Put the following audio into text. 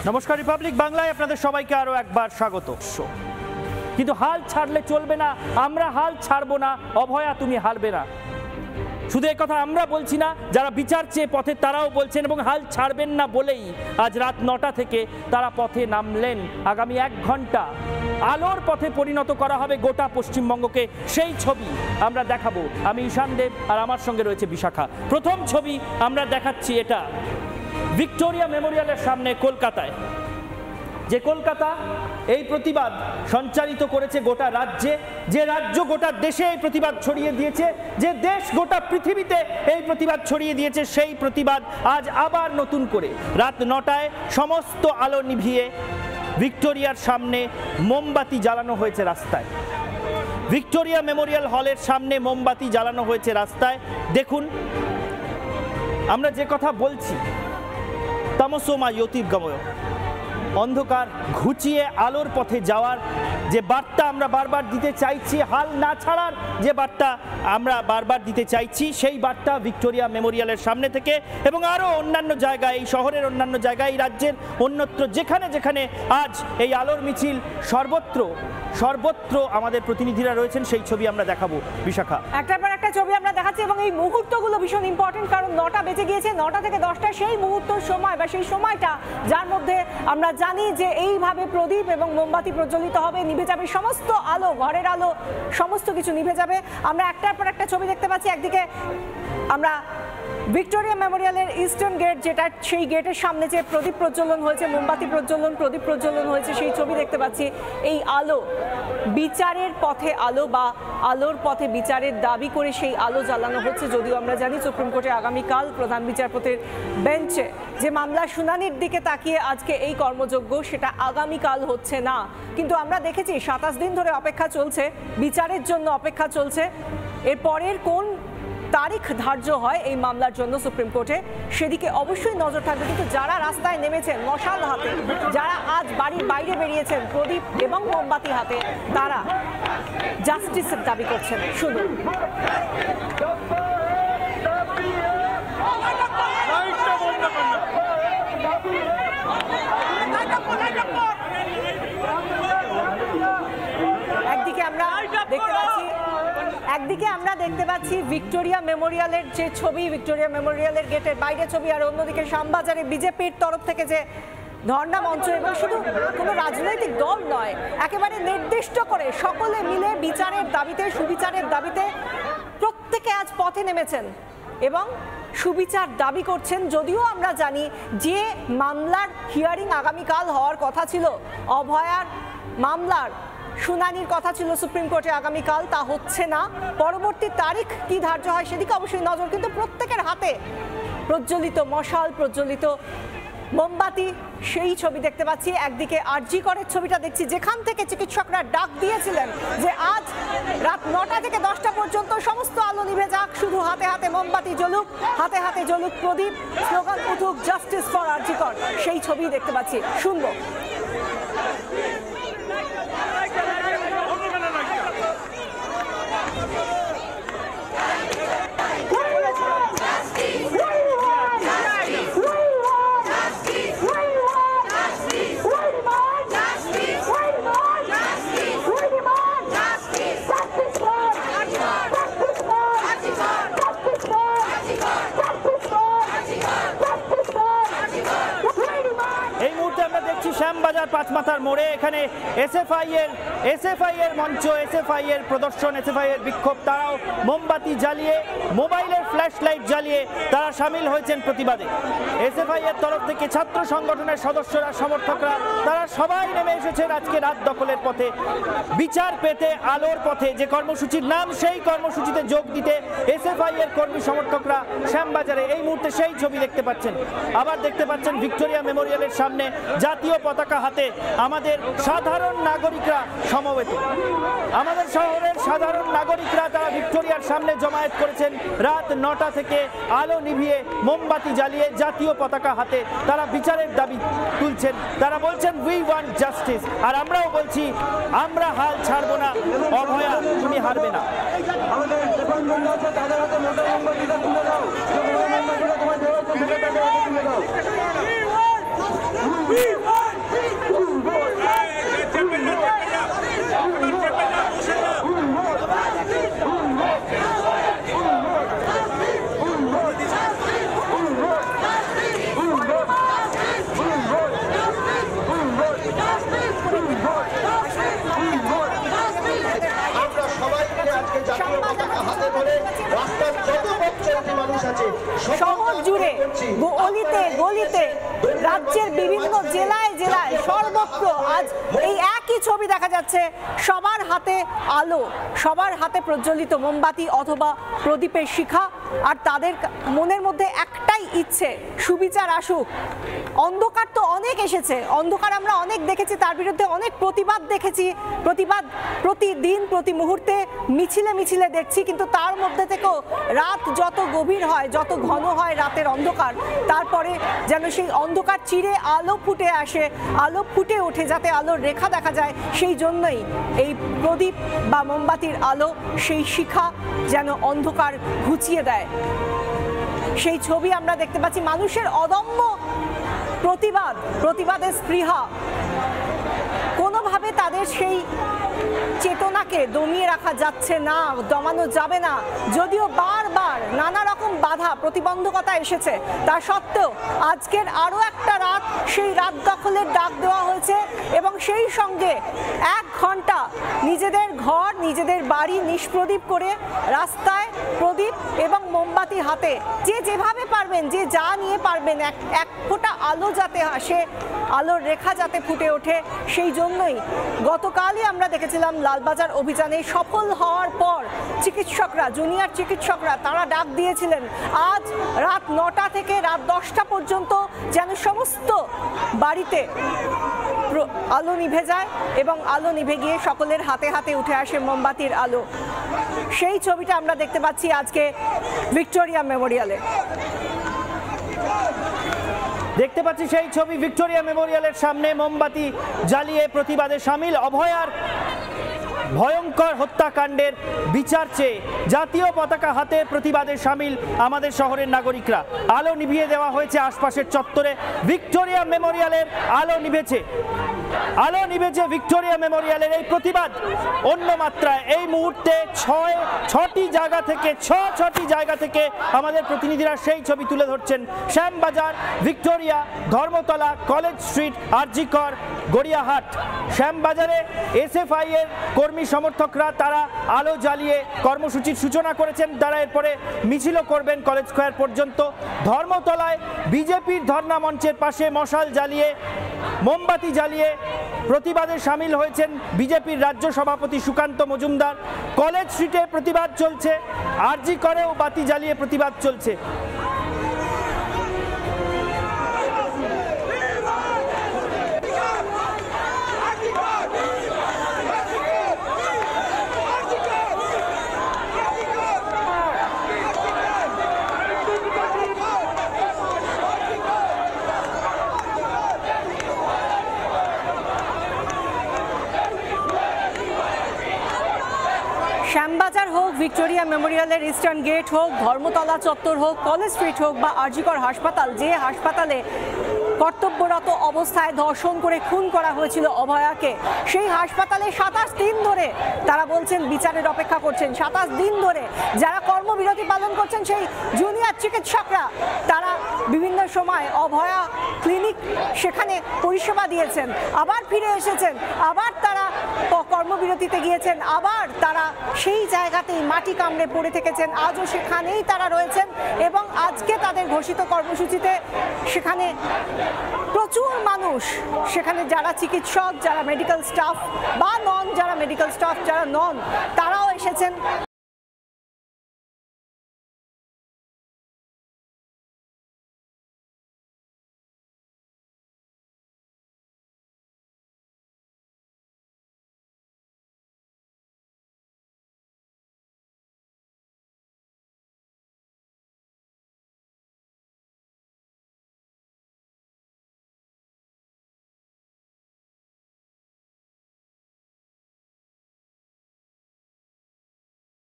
নমস্কার, রিপাবলিক বাংলায় আপনাদের সবাইকে আরো একবার স্বাগত। কিন্তু হাল ছাড়লে চলবে না, আমরা হাল ছাড়বো না। অভয়া, তুমি হারবে না। শুধু এই কথা আমরা বলছি না, যারা বিচার চেয়ে পথে তারাও বলছেন এবং হাল ছাড়বেন না বলেই আজ রাত 9টা থেকে তারা পথে নামলেন। আগামী 1 ঘন্টা আলোর পথে পরিণত করা হবে গোটা পশ্চিমবঙ্গকে, সেই ছবি আমরা দেখাবো। আমি ঈশান দেব আর আমার সঙ্গে রয়েছে বিশাখা। প্রথম ছবি আমরা দেখাচ্ছি, এটা ভিক্টোরিয়া মেমোরিয়ালের সামনে কলকাতায়, যে কলকাতা এই প্রতিবাদ সঞ্চারিত করেছে গোটা রাজ্যে, যে রাজ্য গোটা দেশে এই প্রতিবাদ ছড়িয়ে দিয়েছে, যে দেশ গোটা পৃথিবীতে এই প্রতিবাদ ছড়িয়ে দিয়েছে, সেই প্রতিবাদ আজ আবার নতুন করে রাত 9টায় সমস্ত আলো নিভিয়ে ভিক্টোরিয়ার সামনে মোমবাতি জ্বালানো হয়েছে রাস্তায়। ভিক্টোরিয়া মেমোরিয়াল হলের সামনে মোমবাতি জ্বালানো হয়েছে রাস্তায়। দেখুন, আমরা যে কথা বলছি, তমসো মা জ্যোতির্গময়, অন্ধকার ঘুচিয়ে আলোর পথে যাওয়ার যে বার্তা আমরা বারবার দিতে চাইছি, হাল না ছাড়ার যে বার্তা আমরা বারবার দিতে চাইছি, সেই বার্তা ভিক্টোরিয়া মেমোরিয়ালের সামনে থেকে এবং আরও অন্যান্য জায়গায়, এই শহরের অন্যান্য জায়গায়, এই রাজ্যের অন্যত্র যেখানে যেখানে আজ এই আলোর মিছিল, সর্বত্র আমাদের প্রতিনিধিরা রয়েছেন, সেই ছবি আমরা দেখাবো। বিশাখা, একটার পর একটা ছবি আমরা দেখাচ্ছি এবং এই মুহূর্তগুলো ভীষণ ইম্পর্টেন্ট, কারণ 9টা বেজে গিয়েছে। 9টা থেকে 10টা সেই মুহূর্ত সময় বা সেই সময়টা যার মধ্যে আমরা জানি যে এইভাবে প্রদীপ এবং মোমবাতি প্রজ্বলিত হবে, নিভে যাবে সমস্ত আলো, ঘরের আলো, সমস্ত কিছু নিভে যাবে। আমরা একটার পর একটা ছবি দেখতে পাচ্ছি। একদিকে আমরা ভিক্টোরিয়া মেমোরিয়ালের ইস্টার্ন গেট, যেটা সেই গেটের সামনে যে প্রদীপ প্রজ্বলন হয়েছে, মোমবাতি প্রজ্বলন, প্রদীপ প্রজ্বলন হয়েছে, সেই ছবি দেখতে পাচ্ছি। এই আলো বিচারের পথে আলো বা আলোর পথে বিচারের দাবি করে সেই আলো জ্বালানো হচ্ছে। যদিও আমরা জানি সুপ্রিম কোর্টে আগামীকাল প্রধান বিচারপতির বেঞ্চে যে মামলা শুনানির দিকে তাকিয়ে আজকে এই কর্মযজ্ঞ, সেটা আগামীকাল হচ্ছে না। কিন্তু আমরা দেখেছি 27 দিন ধরে অপেক্ষা চলছে, বিচারের জন্য অপেক্ষা চলছে। এরপরের কোন তারিখ ধার্য হয় এই মামলার জন্য সুপ্রিম কোর্টে, সেদিকে অবশ্যই নজর থাকবে। কিন্তু যারা রাস্তায় নেমেছেন মশাল হাতে, যারা আজ বাড়ির বাইরে বেরিয়েছেন প্রদীপ এবং মোমবাতি হাতে, তারা জাস্টিসের দাবি করছেন। শুনুন। একদিকে আমরা দেখতে পাচ্ছি ভিক্টোরিয়া মেমোরিয়ালের যে ছবি, ভিক্টোরিয়া মেমোরিয়ালের গেটের বাইরে ছবি, আর অন্যদিকে শ্যামবাজারে বিজেপির তরফ থেকে যে ধর্ণা মঞ্চ, এবং শুধু কোনো রাজনৈতিক দল নয়, একেবারে নির্দিষ্ট করে সকলে মিলে বিচারের দাবিতে, সুবিচারের দাবিতে প্রত্যেকে আজ পথে নেমেছেন এবং সুবিচার দাবি করছেন। যদিও আমরা জানি যে মামলার হিয়ারিং আগামীকাল হওয়ার কথা ছিল, অভয়ার মামলার শুনানির কথা ছিল সুপ্রিম কোর্টে আগামীকাল, তা হচ্ছে না। পরবর্তী তারিখ কি ধার্য হয় সেদিকে অবশ্যই নজর। কিন্তু প্রত্যেকের হাতে প্রজ্বলিত মশাল, প্রজ্বলিত মোমবাতি, সেই ছবি দেখতে পাচ্ছি। একদিকে আরজি করের ছবিটা দেখছি, যেখান থেকে চিকিৎসকরা ডাক দিয়েছিলেন যে আজ রাত 9টা থেকে 10টা পর্যন্ত সমস্ত আলো নিভে যাক, শুধু হাতে হাতে মোমবাতি জ্বলুক, হাতে হাতে জ্বলুক প্রদীপ, স্লোগান উঠুক জাস্টিস ফর আরজি কর, সেই ছবি দেখতে পাচ্ছি। শুনবো। শ্যামবাজার পাঁচমাথার মোড়ে, এখানে এসএফআই এর মঞ্চ, এসএফআই এর প্রদর্শন, এসএফআই এর বিক্ষোভ। তারাও মোমবাতি জ্বালিয়ে, মোবাইলের ফ্ল্যাশ লাইট জ্বালিয়ে তারা সামিল হয়েছেন প্রতিবাদে। এসএফআই এর তরফ থেকে ছাত্র সংগঠনের সদস্যরা, সমর্থকরা, তারা সবাই নেমে এসেছেন আজকে রাত দখলের পথে, বিচার পেতে আলোর পথে। যে কর্মসূচির নাম, সেই কর্মসূচিতে যোগ দিতে এসএফআই এর কর্মী সমর্থকরা শ্যামবাজারে। এই মুহূর্তে সেই ছবি দেখতে পাচ্ছেন। আবার দেখতে পাচ্ছেন ভিক্টোরিয়া মেমোরিয়ালের সামনে জাতীয় পতাকা হাতে আমাদের সাধারণ নাগরিকরা সমবেত। আমাদের শহরের সাধারণ নাগরিকরা তারা ভিক্টোরিয়ার সামনে জমায়েত করেছেন রাত 9টা থেকে, আলো নিভিয়ে মোমবাতি জ্বালিয়ে জাতীয় পতাকা হাতে তারা বিচারের দাবি তুলছেন। তারা বলছেন উই ওয়ান্ট জাস্টিস। আর আমরাও বলছি, আমরা হাল ছাড়বো না। অভয়া, তুমি হারবে না। We অলিতে গলিতে রাজ্যের বিভিন্ন জেলায় জেলায় সর্বত্র আজ এই একই ছবি দেখা যাচ্ছে। সবার হাতে আলো, সবার হাতে প্রজ্বলিত মোমবাতি অথবা প্রদীপের শিখা, আর তাদের মনের মধ্যে একটাই ইচ্ছে, সুবিচার আসুক। অন্ধকার তো অনেক এসেছে, অন্ধকার আমরা অনেক দেখেছি, তার বিরুদ্ধে অনেক প্রতিবাদ দেখেছি, প্রতিবাদ প্রতিদিন প্রতি মুহূর্তে মিছিলে মিছিলে দেখছি, কিন্তু তার মধ্যে থেকেও রাত যত গভীর হয়, যত ঘন হয় রাতের অন্ধকার, তারপরে যেন সেই অন্ধকার চিরে আলো ফুটে আসে, আলো ফুটে ওঠে, যাতে আলোর রেখা দেখা যায়। সেই জন্যই এই প্রদীপ বা মোমবাতির আলো, সেই শিখা যেন অন্ধকার ঘুচিয়ে দেয়। সেই ছবি আমরা দেখতে পাচ্ছি, মানুষের অদম্য প্রতিবাদ, প্রতিবাদের স্পৃহা, কোনোভাবে তাদের সেই চেতনাকে দমিয়ে রাখা যাচ্ছে না, দমানো যাবে না। যদিও বারবার নানা রকম বাধা প্রতিবন্ধকতা এসেছে, তা সত্ত্বেও আজকের আরও একটা রাত, সেই রাত দখলের ডাক দেওয়া হয়েছে এবং সেই সঙ্গে 1 ঘন্টা নিজেদের ঘর, নিজেদের বাড়ি নিষ্প্রদীপ করে রাস্তায় প্রদীপ এবং মোমবাতি হাতে, যে যেভাবে পারবেন, যে যা নিয়ে পারবেন, এক ফোঁটা আলো যাতে আসে, আলোর রেখা যাতে ফুটে ওঠে, সেই জন্যই গতকালই আমরা দেখেছিলাম লালবাজার অভিযানে সফল হওয়ার পর চিকিৎসকরা, জুনিয়র চিকিৎসকরা, তারা ডাক দিয়েছিলেন আজ রাত 9টা থেকে রাত 10টা পর্যন্ত যেন সমস্ত বাড়িতে আলো নিভে যায় এবং আলো নিভে গিয়ে সকলের হাতে হাতে উঠে আসে মোমবাতির আলো। সেই ছবিটা আমরা দেখতে পাচ্ছি আজকে ভিক্টোরিয়া মেমোরিয়ালে। দেখতে পাচ্ছি সেই ছবি ভিক্টোরিয়া মেমোরিয়ালের সামনে মোমবাতি জ্বালিয়ে প্রতিবাদে সামিল। অভয়ার ভয়ঙ্কর হত্যাকাণ্ডের বিচার চেয়ে জাতীয় পতাকা হাতে প্রতিবাদে সামিল আমাদের শহরের নাগরিকরা। আলো নিভিয়ে দেওয়া হয়েছে আশপাশের চত্বরে, ভিক্টোরিয়া মেমোরিয়ালের আলো নিভেছে, আলো নিভেছে ভিক্টোরিয়া মেমোরিয়ালের। এই প্রতিবাদ অন্য মাত্রায়। এই মুহূর্তে ছটি জায়গা থেকে আমাদের প্রতিনিধিরা সেই ছবি তুলে ধরছেন। Shyambazar, Victoria, Dharmatala, college street, RG Kar, Gariahat. শ্যামবাজারে এসএফআই এর কর্মী সমর্থকরা তারা আলো জ্বালিয়ে কর্মসূচির সূচনা করেছেন, তারা এরপরে মিছিলও করবেন কলেজ স্কোয়ার পর্যন্ত। ধর্মতলায় বিজেপির ধর্ণা মঞ্চের পাশে মশাল জ্বালিয়ে, মোমবাতি জ্বালিয়ে প্রতিবাদে সামিল হয়েছেন বিজেপির রাজ্য সভাপতি সুকান্ত মজুমদার। কলেজ স্ট্রিটে প্রতিবাদ চলছে, আরজি করেও বাতি জ্বালিয়ে প্রতিবাদ চলছে। শ্যামবাজার হোক, ভিক্টোরিয়া মেমোরিয়ালের ইস্টার্ন গেট হোক, ধর্মতলা চত্বর হোক, কলেজ স্ট্রিট হোক বা আরজিকর হাসপাতাল, যে হাসপাতালে কর্তব্যরত অবস্থায় ধর্ষণ করে খুন করা হয়েছিল অভয়াকে, সেই হাসপাতালে 27 দিন ধরে তারা বলছেন বিচারের অপেক্ষা করছেন। 27 দিন ধরে যারা কর্মবিরতি পালন করছেন, সেই জুনিয়র চিকিৎসকরা, তারা বিভিন্ন সময় অভয়া ক্লিনিক সেখানে পরিষেবা দিয়েছেন, আবার ফিরে এসেছেন, আবার তারা কর্মবিরতিতে গিয়েছেন, আবার তারা সেই জায়গাতেই মাটি কামড়ে পড়ে থেকেছেন, আজও সেখানেই তারা রয়েছেন। এবং আজকে তাদের ঘোষিত কর্মসূচিতে সেখানে প্রচুর মানুষ, সেখানে যারা চিকিৎসক, যারা মেডিকেল স্টাফ বা যারা মেডিকেল স্টাফ যারা নন, তারাও এসেছেন